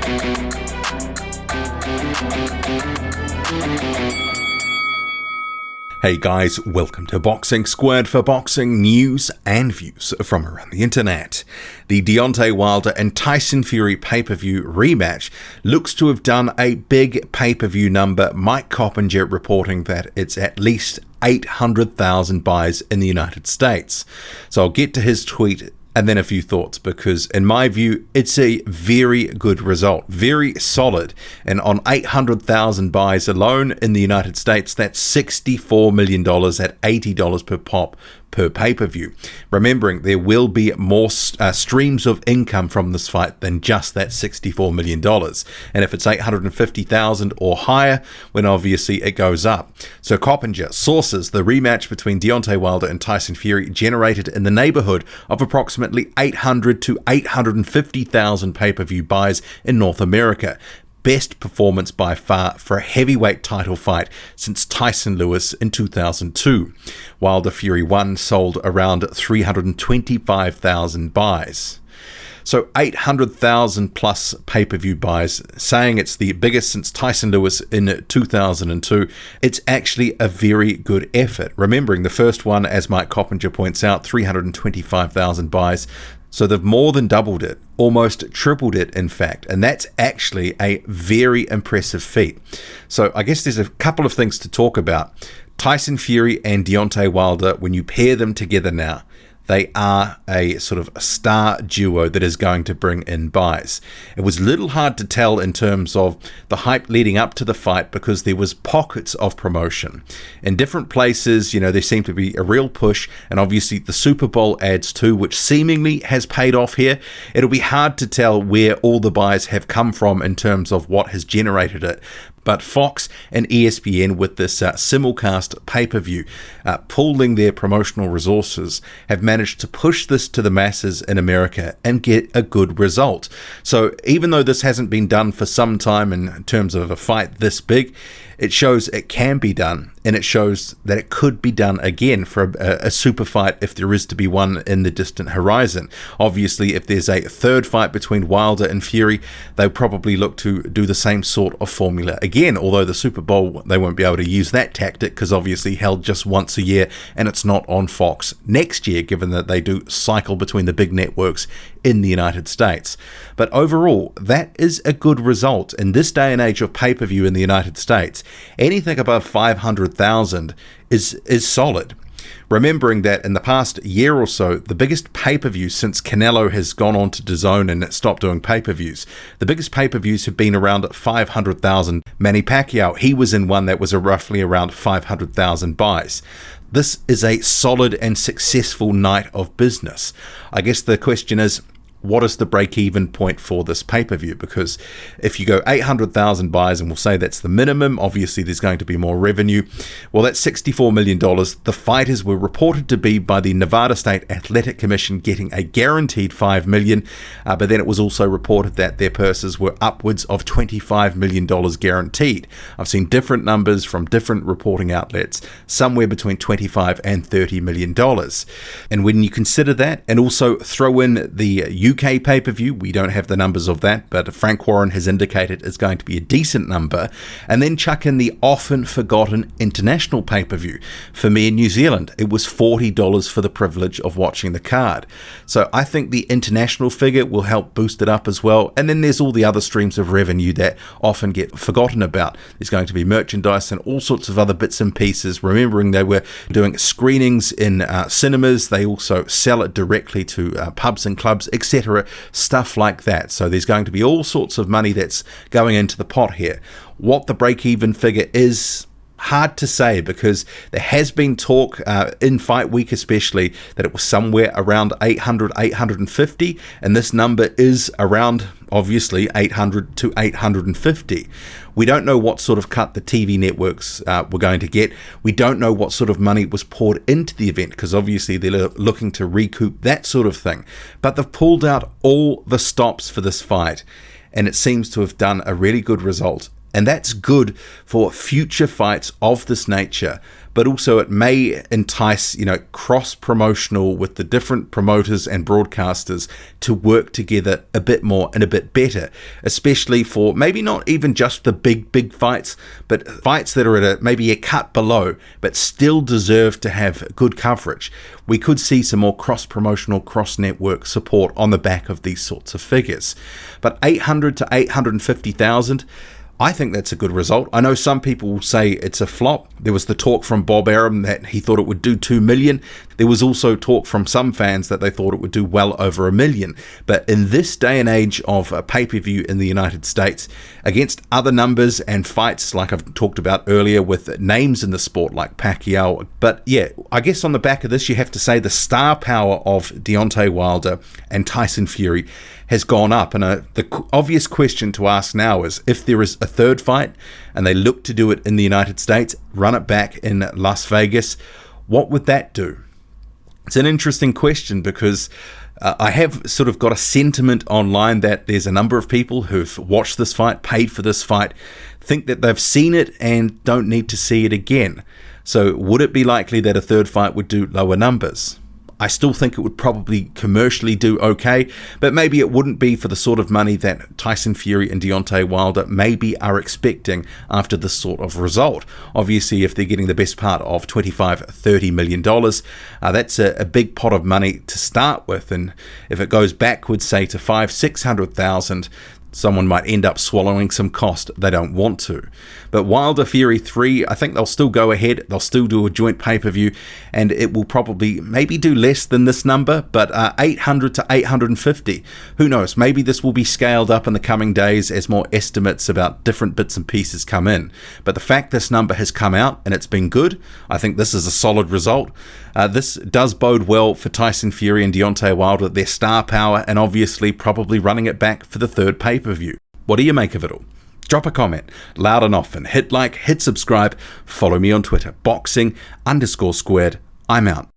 Hey guys, welcome to Boxing Squared for boxing news and views from around the internet. The Deontay Wilder and Tyson Fury pay-per-view rematch looks to have done a big pay-per-view number. Mike Coppinger reporting that it's at least 800,000 buys in the United States. So I'll get to his tweet and then a few thoughts, because in my view, it's a very good result, very solid. And on 800,000 buys alone in the United States, that's $64 million at $80 per pop per pay-per-view. Remembering there will be more streams of income from this fight than just that $64 million. And if it's 850,000 or higher, then obviously it goes up. So Coppinger sources the rematch between Deontay Wilder and Tyson Fury generated in the neighborhood of approximately 800 to 850,000 pay-per-view buys in North America. Best performance by far for a heavyweight title fight since Tyson Lewis in 2002. Wilder Fury 1 sold around 325,000 buys. So 800,000 plus pay-per-view buys, saying it's the biggest since Tyson Lewis in 2002. It's actually a very good effort. Remembering the first one, as Mike Coppinger points out, 325,000 buys. So they've more than doubled it, almost tripled it, in fact. And that's actually a very impressive feat. So I guess there's a couple of things to talk about. Tyson Fury and Deontay Wilder, when you pair them together now, they are a sort of a star duo that is going to bring in buys. It was a little hard to tell in terms of the hype leading up to the fight because there was pockets of promotion. In different places, there seemed to be a real push, and obviously the Super Bowl ads too, which seemingly has paid off here. It'll be hard to tell where all the buys have come from in terms of what has generated it. But Fox and ESPN, with this simulcast pay-per-view, pooling their promotional resources, have managed to push this to the masses in America and get a good result. So even though this hasn't been done for some time in terms of a fight this big, it shows it can be done, and it shows that it could be done again for a super fight if there is to be one in the distant horizon. Obviously, if there's a third fight between Wilder and Fury, they'll probably look to do the same sort of formula again, although the Super Bowl, they won't be able to use that tactic because obviously held just once a year, and it's not on Fox next year, given that they do cycle between the big networks in the United States. But overall, that is a good result. In this day and age of pay-per-view in the United States, anything above 500,000 is solid. Remembering that in the past year or so, the biggest pay-per-view since Canelo has gone on to DAZN and stopped doing pay-per-views, the biggest pay-per-views have been around 500,000. Manny Pacquiao, he was in one that was roughly around 500,000 buys. This is a solid and successful night of business. I guess the question is, what is the break-even point for this pay-per-view? Because if you go 800,000 buys, and we'll say that's the minimum, obviously there's going to be more revenue. Well, that's $64 million. The fighters were reported to be by the Nevada State Athletic Commission getting a guaranteed $5 million, but then it was also reported that their purses were upwards of $25 million guaranteed. I've seen different numbers from different reporting outlets, somewhere between $25 and $30 million. And when you consider that, and also throw in the UK pay-per-view, we don't have the numbers of that, but Frank Warren has indicated it's going to be a decent number, and then chuck in the often forgotten international pay-per-view. For me in New Zealand, it was $40 for the privilege of watching the card. So I think the international figure will help boost it up as well, and then there's all the other streams of revenue that often get forgotten about. There's going to be merchandise and all sorts of other bits and pieces. Remembering they were doing screenings in cinemas, they also sell it directly to pubs and clubs, etc. Stuff like that. So there's going to be all sorts of money that's going into the pot here. What the break-even figure is, hard to say, because there has been talk in Fight Week especially that it was somewhere around 800, 850, and this number is around obviously 800 to 850. We don't know what sort of cut the TV networks were going to get. We don't know what sort of money was poured into the event, because obviously they're looking to recoup that sort of thing. But they've pulled out all the stops for this fight, and it seems to have done a really good result. And that's good for future fights of this nature, but also it may entice, cross-promotional with the different promoters and broadcasters to work together a bit more and a bit better, especially for maybe not even just the big fights, but fights that are at maybe a cut below, but still deserve to have good coverage. We could see some more cross-promotional, cross-network support on the back of these sorts of figures. But 800 to 850,000, I think that's a good result. I know some people will say it's a flop. There was the talk from Bob Arum that he thought it would do 2 million. There was also talk from some fans that they thought it would do well over 1 million. But in this day and age of a pay-per-view in the United States, against other numbers and fights like I've talked about earlier with names in the sport like Pacquiao. But yeah, I guess on the back of this, you have to say the star power of Deontay Wilder and Tyson Fury has gone up. And the obvious question to ask now is, if there is a third fight and they look to do it in the United States, run it back in Las Vegas, what would that do? It's an interesting question because I have sort of got a sentiment online that there's a number of people who've watched this fight, paid for this fight, think that they've seen it and don't need to see it again. So would it be likely that a third fight would do lower numbers? I still think it would probably commercially do okay, but maybe it wouldn't be for the sort of money that Tyson Fury and Deontay Wilder maybe are expecting after this sort of result. Obviously, if they're getting the best part of $25-30 million, that's a big pot of money to start with, and if it goes backwards, say to 500,000-600,000, someone might end up swallowing some cost they don't want to. But Wilder Fury 3, I think they'll still go ahead. They'll still do a joint pay-per-view, and it will probably maybe do less than this number, but 800 to 850. Who knows? Maybe this will be scaled up in the coming days as more estimates about different bits and pieces come in. But the fact this number has come out and it's been good, I think this is a solid result. This does bode well for Tyson Fury and Deontay Wilder, their star power, and obviously probably running it back for the third pay-per-view. What do you make of it all? Drop a comment loud and often. Hit like, hit subscribe, follow me on Twitter, boxing_squared. I'm out.